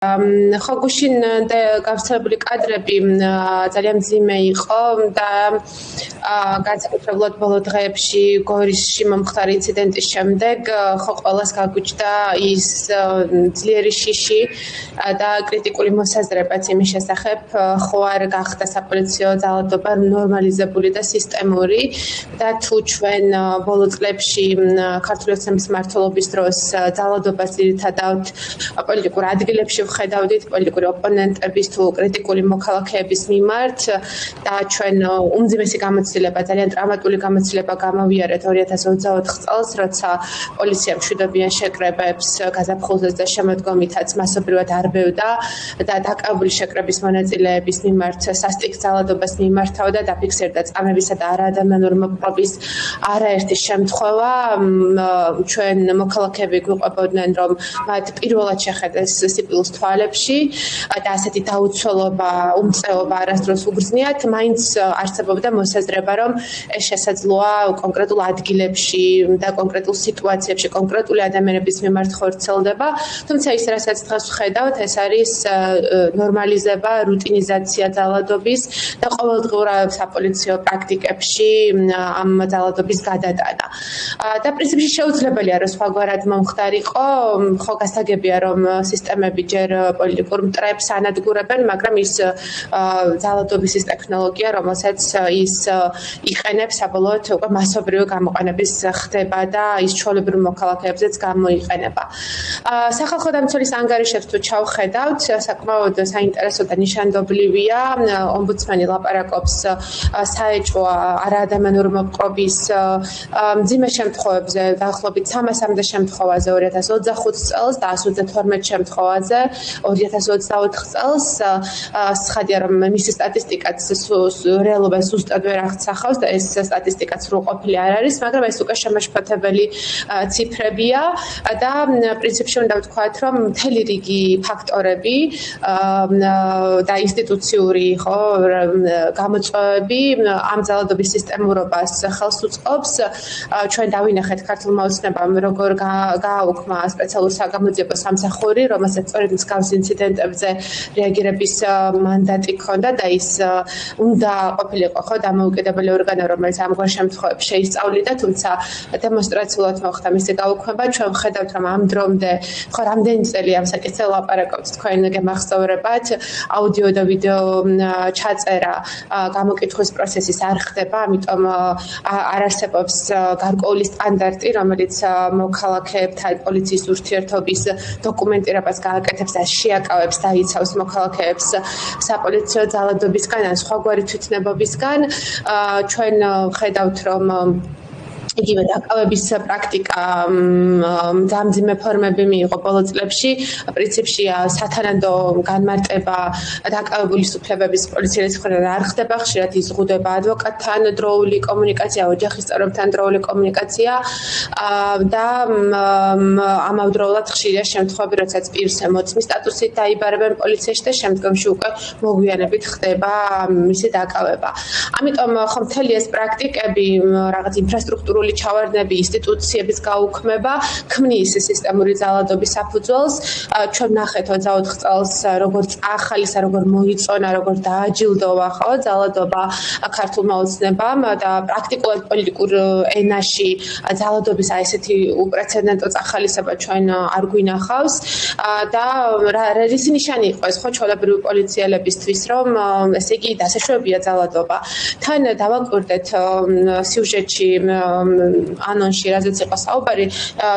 ხო გუშინ გავრცელებული კადრები ძალიან მძიმე იყო და განსაკუთრებულად ბოლო დღეებში გორისში მომხდარი ინციდენტის შემდეგ ხო ყველას გაგვიჩნდა ის ძლიერი შიში და კრიტიკული მოსაზრებაც იმის შესახებ ხო არ გახდა საპოლიციო ძალადობა ნორმალიზებული და სისტემური და თუ ჩვენ ბოლო წლებში ქართული ოცნების მმართველობის დროს ძალადობას ძირითადად პოლიტიკურ ადგილებში ხედავდით პოლიტიკური ოპონენტების თუ კრიტიკული მოქალაქეების მიმართ და ჩვენ უმძიმესი გამოცდილება ძალიან ტრამატული გამოცდილება გამოვიარეთ 2024 წელს, როცა პოლიციამ მშვიდობიან შეკრებებს გაზაფხულზე და შემოდგომითაც მასობრივად არბევდა და დაკავებული შეკრების მონაწილეების მიმართ სასტიკ ძალადობას მიმართავდა დაფიქსირდა წამებისა და არაადამიანური მოპყრობის არაერთი შემთხვევა. ჩვენ მოქალაქეები გვიყვებოდნენ, რომ მათ პირველად შეხედეს სიკვდილს თვალებში და ასეთი დაუცველობა, უმწეობა არასდროს უგრძნიათ, მაინც არსებობდა მოსაზრება, რომ ეს შესაძლოა კონკრეტულ ადგილებში და კონკრეტულ სიტუაციებში, კონკრეტული ადამიანების მიმართ ხორციელდება, თუმცა ის, რასაც დღეს ვხედავთ, ეს არის ნორმალიზება, რუტინიზაცია ძალადობის და ყოველდღიურ საპოლიციო პრაქტიკებში ამ ძალადობის გადატანა. და პრინციპში შეუძლებელია, რომ სხვაგვარად მომხდარიყო, ხო გასაგებია, რომ სისტემები ჯერ პოლიტიკურ მტრებს ანადგურებენ, მაგრამ ის ძალადობის ის ტექნოლოგია, რომელსაც ის იყენებს, საბოლოოდ უკვე მასობრივი გამოყენების ხდება და ის ჩვეულებრივ მოქალაქეებზეც გამოიყენება. სახალხო დამცველის ანგარიშებს თუ ჩავხედავთ, საკმაოდ საინტერესო და ნიშანდობლივია. ომბუდსმენი ლაპარაკობს საეჭვო არაადამიანური მოპყრობის მძიმე შემთხვევებზე, დაახლოებით 300-მდე შემთხვევაზე 2025 წელს და 132 შემთხვევაზე 2024 წელს. ცხადია, რომ მისი სტატისტიკაც რეალობა ზუსტად ვერ აღწახავს და ეს სტატისტიკა სრულყოფილი არ არის, მაგრამ ეს უკვე შემაშფოთებელი ციფრებია და პრინციპში უნდა ვთქვათ, რომ მთელი რიგი ფაქტორები და ინსტიტუციური გამოწვევები ამ ძალადობის სისტემურობას ხელს უწყობს. ჩვენ დავინახეთ ქართულმა ოცნებამ როგორ გააუქმა სპეციალური საგამოძიებო სამსახური, რომელსაც სწორედ მსგავს ინციდენტებზე რეაგირების მანდატი ჰქონდა და ის უნდა ყოფილიყო დამოუკიდებელი ორგანო, რომელიც ამგვარ შემთხვევებში შეისწავლიდა, თუმცა დემონსტრაციულად მოხდა მისი გაუქმება. ჩვენ ვხედავთ, რომ ამ დრომდე რამდენი წელი ამ საკითხზე ლაპარაკობთ, თქვენ გემახსოვრებათ, აუდიო და ვიდეო ჩაწერა გამოკითხვის პროცესის არ ხდება, ამიტომ არ არსებობს გარკვეული სტანდარტი, რომელიც მოქალაქეებთან პოლიციის ურთიერთობის დოკუმენტირებას გააკეთებს და შეაკავებს და იცავს მოქალაქეებს საპოლიციო ძალადობისგან ან სხვაგვარი თვითნებობისგან. ჩვენ ხედავთ, რომ იგივე დაკავების პრაქტიკა მძიმე ფორმები მიიღო ბოლო წლებში. პრინციპში სათანადო განმარტება დაკავების უფლებების პოლიციის მხრიდან არ ხდება, ხშირად იზღუდება ადვოკატთან დროული კომუნიკაცია, ოჯახის წევრებთან დროული კომუნიკაცია და ამავდროულად ხშირია შემთხვევები, როდესაც პირს ემოციის სტატუსით დაიბარებენ პოლიციაში და შემდგომში უკვე მოგვიანებით ხდება მისი დაკავება. ამიტომ ხომ მთელი ეს პრაქტიკები რაღაც ინფრასტრუქტურული ჩავარდნები, ინსტიტუციების გაუქმება ქმნის სისტემური ძალადობის საფუძველს. ჩვენ ნახეთ 24 წელს როგორც ახალისა, როგორ მოიწონა, როგორ დააჯილდოვა ძალადობა ქართულმა ოცნებამ და პრაქტიკულად პოლიტიკურ ენაში ძალადობის ესეთი უპრეცედენტო წახალისება ჩვენ არ გვინახავს და რისი ნიშანი იყო ეს ჩვეულებრივი პოლიციელებისთვის, რომ ესე იგი დასაშვებია ძალადობა. თან დავაკვირდეთ სიუჟეტში ანონში, რაზეც იყო საუბარი,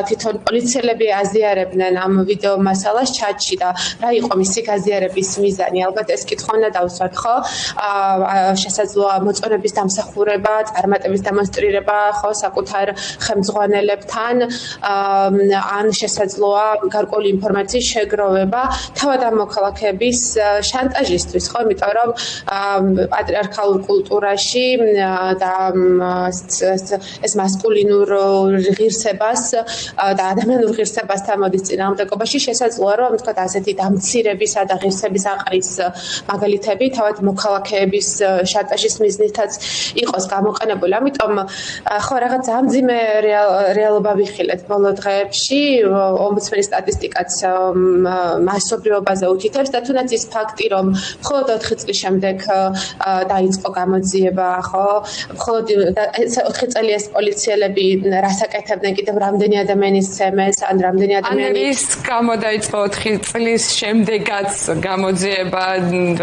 თვითონ პოლიციელები აზიარებდნენ ამ ვიდეო მასალას ჩატში და რა იყო მისი გაზიარების მიზანი. ალბათ ეს კითხვა უნდა დავსვათ, ხო? შესაძლოა მოწონების დამსახურება, წარმატების დემონსტრირება, ხო, საკუთარ ხელმძღვანელებთან, ან შესაძლოა გარკვეული ინფორმაციის შეგროვება, თავად ამ მოქალაქეების შანტაჟისთვის, ხო, იმიტომ რომ პატრიარქალურ კულტურაში და ეს მასკულინურ ღირსებას და ადამიანურ ღირსებასთან მოდის წინააღმდეგობაში, შესაძლოა რომ თქვა ასეთი დამცირებისა და ღირსების აყრის მაგალითები თავად მოქალაქეების შანტაჟის მიზნითაც იყოს გამოყენებული. ამიტომ ხო რაღაც ძალიან მძიმე რეალობა ვიხილეთ ბოლო დღეებში. ომბუდსმენის სტატისტიკაც მასობრივობაზე უთითებს და თუნდაც ის ფაქტი, რომ მხოლოდ 4 წლის შემდეგ დაიწყო გამოძიება, ხო? მხოლოდ 4 წელი ეს პოლიციელები რას აკეთებდნენ, კიდევ რამდენი ადამიანის ცემეს, ან რამდენი ადამიანი ის გამოდაიწყო 4 წლის შემდეგაც გამოძიება,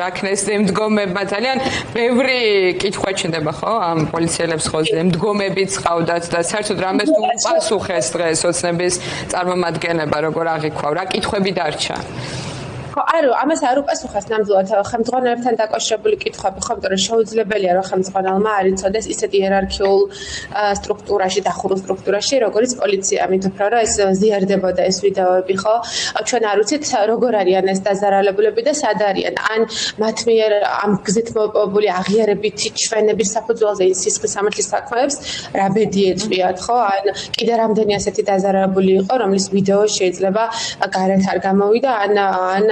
რაკნეს ემდგომებმა ძალიან ბევრი კითხვა ჩნდება, ხო? ამ პოლიციელებს ხო ემდგომებიც ყავდათ და საერთოდ რამეს უპასუხეს დღეს ოცნების წარმომადგენლება, როგორ აღიქვა, რა კითხვები დარჩა? ხო, ამას არ უპასუხეს ნამდვილად ხელმძღვანელებთან დაკავშირებული კითხვები, ხო, იმიტომ რომ შეუძლებელია რომ ხელმძღვანელმა არ იცოდეს ისეთ იერარქიულ სტრუქტურაში, დახურულ სტრუქტურაში, როგორც პოლიცია, ამით უფრო რომ ეს ზიარდებოდა ეს ვიდეოები, ხო? ჩვენ არ ვიცით როგორ არიან ეს დაზარალებულები და სად არიან. ან მათ მიერ ამ გზით მოპოვებული აღიარებითი ჩვენების საფუძველზე სისხლის სამართლის საქმეებს რა ბედი ეწვიათ, ხო? ან კიდე რამდენი ასეთი დაზარალებული იყო, რომლის ვიდეო შეიძლება გარეთ არ გამოვიდა, ან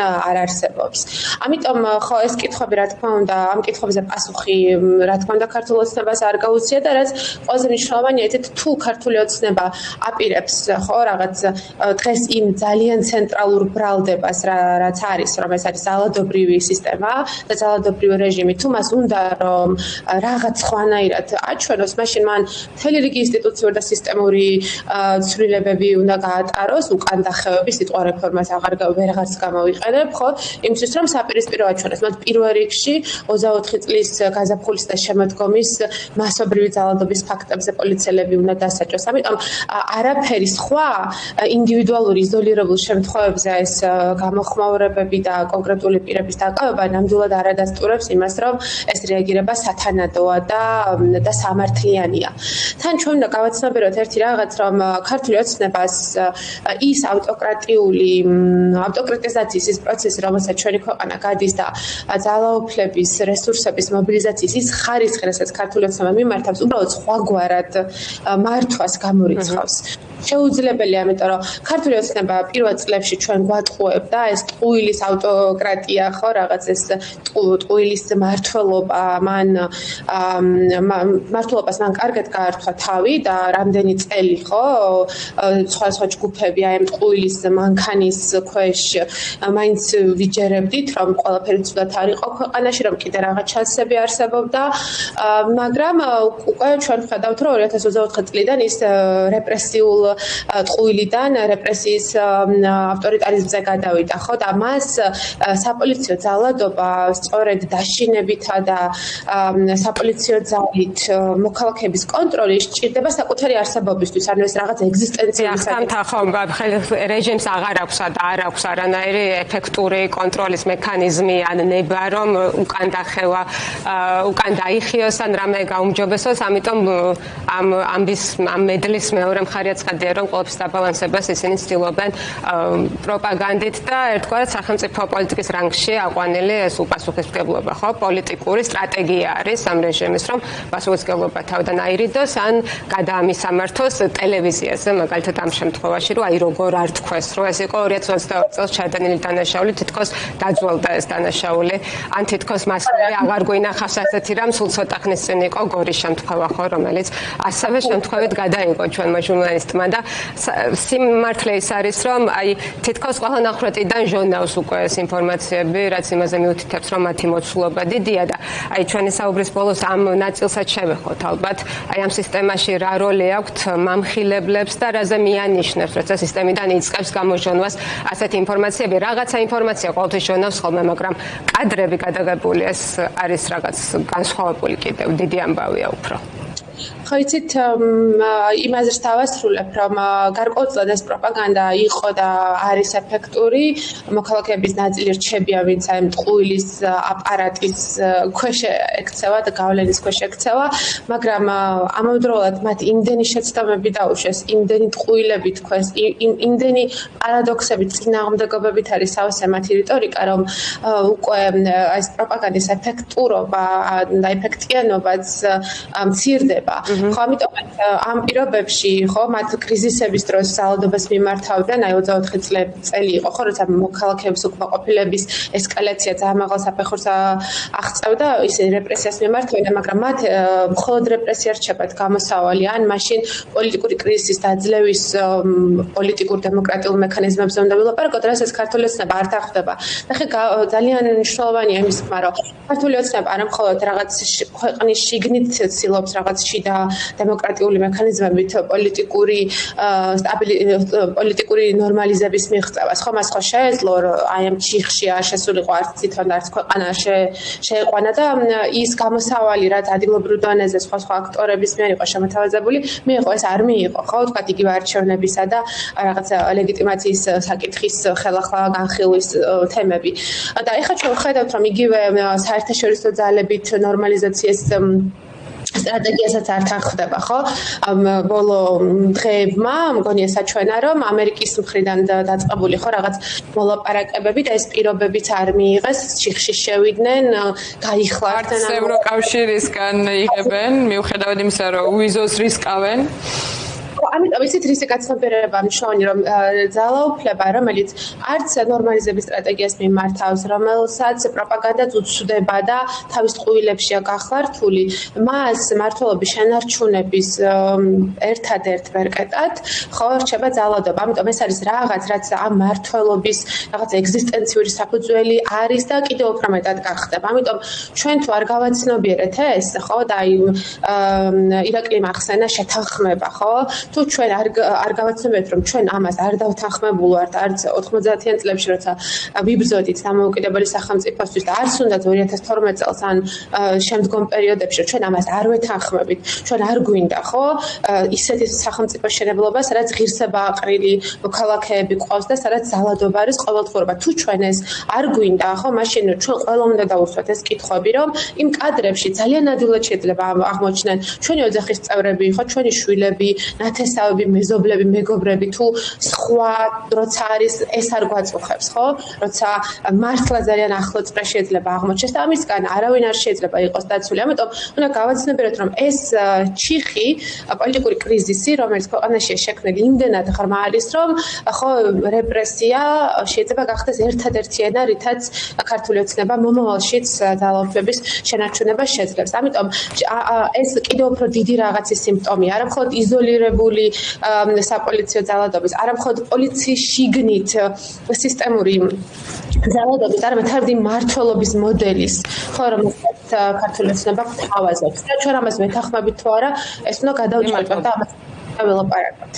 არ არსებობს. ამიტომ ხო ეს კითხვები რა თქმა უნდა, ამ კითხვებზე პასუხი რა თქმა უნდა ქართულ ოცნებას არ გაუწია და რაც ყველაზე მნიშვნელოვანია, თუ ქართული ოცნება აპირებს ხო რაღაც დღეს იმ ძალიან ცენტრალურ ბრალდებას რაც არის, რომ ეს არის ძალადობრივი სისტემა და ძალადობრივი რეჟიმი, თუ მას უნდა რომ რაღაც ხვანაირად აჩვენოს, მაშინ მან მთელი რიგი ინსტიტუციური და სისტემური ცვლილებები უნდა გაატაროს, უკან დახევების სიტყვა რეფორმას ვეღარც გამოვიყენებს. ხო, იმისთვის რომ საპირისპირო აჩვენოს, მათ პირველ რიგში 24 წლის გაზაფხულის და შემოდგომის მასობრივი ძალადობის ფაქტებზე პოლიციელები უნდა დასაჯოს. ამიტომ არაფერი სხვა ინდივიდუალური იზოლირებულ შემთხვევებზე ეს გამოხმაურებები და კონკრეტული პირების დაკავება ნამდვილად არ ადასტურებს იმას, რომ ეს რეაგირება სათანადოა და სამართლიანია. თან ჩვენ უნდა გავაცნობიეროთ ერთი რაღაც, რომ ქართული ოცნებას ის ავტოკრატიზაციის ის პროცესი, რომელსაც ჩვენი ქვეყანა გადის და ძალაუფლების რესურსების მობილიზაციის ის ხარისხი, რასაც ქართული ოცნება მიმართავს, უბრალოდ სხვაგვარად მართვას გამორიცხავს. შეუძლებელია, ამიტომ რომ ქართული ოცნება პირველ წლებში ჩვენ გვატყუებდა ეს ტყუილის ავტოკრატია, ხო, რაღაც ეს ტყუილის მართლობა, მართლობას მან კარგად გაართვა თავი და რამდენი წელი, ხო, სხვა ჯგუფები აი ამ ტყუილის მანქანის ქვეშ მაინც ვიჯერებდით, რომ ყველაფერი ცუდად არ იყო ქვეყანაში, რომ კიდე რაღაც ჩანსები არსებობდა, მაგრამ უკვე ჩვენ ხედავთ, რომ 2024 წლიდან ის რეპრესიულ ტყუილიდან რეპრესიის ავტორიტარიზმზე გადავიდა, ხო, და მას საპოლიციო ძალადობა სწორედ დაშინებითა და საპოლიციო ძალით მოქალაქეების კონტროლი სჭირდება საკუთარი არსებობისთვის, ანუ ეს რაღაც ეგზისტენციის რეჟიმს აღარ აქვს და არ აქვს არანაირი ეფექტური კონტროლის მექანიზმი ან ნება, რომ უკან დახევა, უკან დაიხიოს ან რამე გაუმჯობესოს, ამიტომ ამ მედლის მეორე მხარეც ხადია, რომ ყოველთვის დაბალანსებას ისინი ცდილობენ პროპაგანდით და ერთგვარად სახელმწიფო პოლიტიკის რანგში აყვანილი ეს უპასუხისმგებლობა, ხო, პოლიტიკური სტრატეგია არის ამ რეჟიმის, რომ პასუხისმგებლობა თავიდან აირიდოს ან გადაამისამართოს ტელევიზიაზე, მაგალითად ამ შემთხვევაში, რომ აი როგორ არ თქვეს, რომ ეს იყო 2022 წელს ჩადენილი დანაშაული, თითქოს დაძველდა ეს დანაშაული, ან თითქოს მას აღარ გვინახავს ასეთი რამ, სულ ცოტა ხნის წინ იყო გორის შემთხვევა, ხო, რომელიც ასევე შემთხვევით გადაიღო ჩვენმა ჟურნალისტმა და სიმართლე ის არის, რომ აი თითქოს ყველა ნახრეტიდან ჟონავს უკვე ეს ინფორმაციები, რაც იმაზე მიუთითებს, რომ მათი მოცულობა დიდია და აი ჩვენი საუბრის ბოლოს ამ ნაწილსაც შევეხოთ ალბათ, აი ამ სისტემაში რა როლი აქვს მამხილებლებს და რაზე მიანიშნებს, როცა სისტემიდან იწყებს გამოჟონვას ასეთი ინფორმაციები, რაღაცა ინფორმაცია ყოველთვის ჟონავს ხოლმე, მაგრამ კადრები გადაღებული ეს არის რაღაც განსხვავებული კიდევ დიდი ამბავია უფრო. ხო, იცით, იმაზეც დავასრულებ, რომ გარკვეულწილად ეს პროპაგანდა იყო და არის ეფექტური, მოქალაქეების ნაწილი რჩებიან, ვინც აი ტყუილის აპარატის ქვეშ ექცევა და გავლენის ქვეშ ექცევა, მაგრამ ამავდროულად მათ იმდენი შეცდომები დაუშვეს, იმდენი ტყუილები თქვეს, იმდენი პარადოქსები, წინააღმდეგობებით არის სავსე მათი რიტორიკა, რომ უკვე ეს პროპაგანდის ეფექტურობა და ეფექტიანობაც მცირდება. ხო, ამიტომ ამ პირობებში, ხო, მათ კრიზისების დროს ძალადობას მიმართავდნენ, აი 24 წელი იყო, ხო, როცა მოქალაქეების უკმაყოფილების ესკალაცია ძალიან მაღალ საფეხურს აღწევდა, ისე რეპრესიას მიმართავდნენ, მაგრამ მათ მხოლოდ რეპრესია რჩებათ გამოსავალი, ან მაშინ პოლიტიკური კრიზისის დაძლევის პოლიტიკურ დემოკრატიულ მექანიზმებზე უნდა ვილაპარაკოთ, რასაც ქართული ოცნება არ თანხმდება. და ხე ძალიან მნიშვნელოვანია იმის თქმა, რომ ქართული ოცნება არა მხოლოდ რაღაც ქვეყნის შიგნით ცდილობს რაღაც შიდა დემოკრატიული მექანიზმებით პოლიტიკური ნორმალიზების მიღწევას. ხო, მას ხო შეეძლო, რომ აი ამ ჩიხში არ შესულიყო არც თვითონ არც ქვეყანა შეეყვანა და ის გამოსავალი, რაც ადგილობრივ დონეზე სხვა აქტორების მიერ იყო შემოთავაზებული, მიიღო, ეს არ მიიღო, ხო, თქვა იგივე არჩევნებისა და რაღაც ლეგიტიმაციის საკითხის ხელახლა განხილვის თემები. და ეხლა ჩვენ ვხედავთ, რომ იგივე საერთაშორისო ძალებით ნორმალიზაციის სტრატეგიასაც არ თანხმდება, ხო? ბოლო დღეებმა მგონია საჩვენა, რომ ამერიკის მხრიდან დაწყებული ხო რაღაც მოლაპარაკებები და ეს პირობებიც არ მიიღეს, ჩიხში შევიდნენ, გაიხლარდნენ ევროკავშირისგან იღებენ, მიუხედავად იმისა, რომ ვიზოს რისკავენ. ამიტომ ისეთ რისკაცნობიერება მნიშვნელოვანი, რომ ძალაუფლება, რომელიც არც ნორმალიზების სტრატეგიას მიმართავს, რომელსაც პროპაგანდაც უცდება და თავის ტყუილებშია გახლართული, მას მმართველობის შენარჩუნების ერთადერთ ვერკეტად ხო რჩება ძალადობა. ამიტომ ეს არის რაღაც, რაც ამ მმართველობის რაღაც ეგზისტენციური საფუძველი არის და კიდევ უფრო მეტად გახდება. ამიტომ ჩვენ თუ არ გავაცნობიერეთ ეს, ხო, და აი ირაკლი მახსენა შეთანხმება, ხო? თუ ჩვენ არ გავაცნობიერთ, რომ ჩვენ ამას არ დავთანხმებულ ვართ არც 90-იან წლებში, როცა ვიბრძოდით დამოუკიდებელი სახელმწიფოსთვის და არც უნდა 2012 წელს ან შემდგომ პერიოდებში, ჩვენ ამას არ ვეთანხმებით, ჩვენ არ გვინდა, ხო? ისეთი სახელმწიფოს შენებლობა, სადაც ღირსება აყრილი მოქალაქეები ყავს და სადაც ძალადობა არის ყოველდღიურობა. თუ ჩვენ ეს არ გვინდა, ხო, მაშინ ჩვენ ყველა უნდა დავუსვათ ეს კითხვები, რომ იმ კადრებში ძალიან ადვილად შეიძლება აღმოჩნდნენ ჩვენი ოჯახის წევრები, ხო, ჩვენი შვილები, ნათესავები, მეზობლები, მეგობრები, თუ სხვა როცა არის ეს არ გვაწუხებს, ხო? როცა მართლა ძალიან ახლო წრე შეიძლება აღმოჩნდეს და ამისგან არავინ არ შეიძლება იყოს დაცული. ამიტომ უნდა გავაცნობიეროთ, რომ ეს ჩიხი, პოლიტიკური კრიზისი, რომელიც ქვეყანაშია შექმნილი, იმდენად ღრმა არის, რომ ხო რეპრესია შეიძლება გახდეს ერთადერთი ენა, რითაც ქართული ოცნება მომავალშიც ძალაუფლების შენარჩუნებას შეძლებს. ამიტომ ეს კიდევ უფრო დიდი რაღაცის სიმპტომია, არა მხოლოდ იზოლირებული საპოლიციო ძალადობის, არა მხოლოდ პოლიციის შიგნით სისტემური ძალადობის, არამედ თავი მმართველობის მოდელის, ხო, რომელსაც ქართული ოცნება გვთავაზობს. და ჩვენ ამას ვეთანხმებით თუ არა, ეს უნდა გადავწყვეტოთ და ამას ველაპარაკოთ.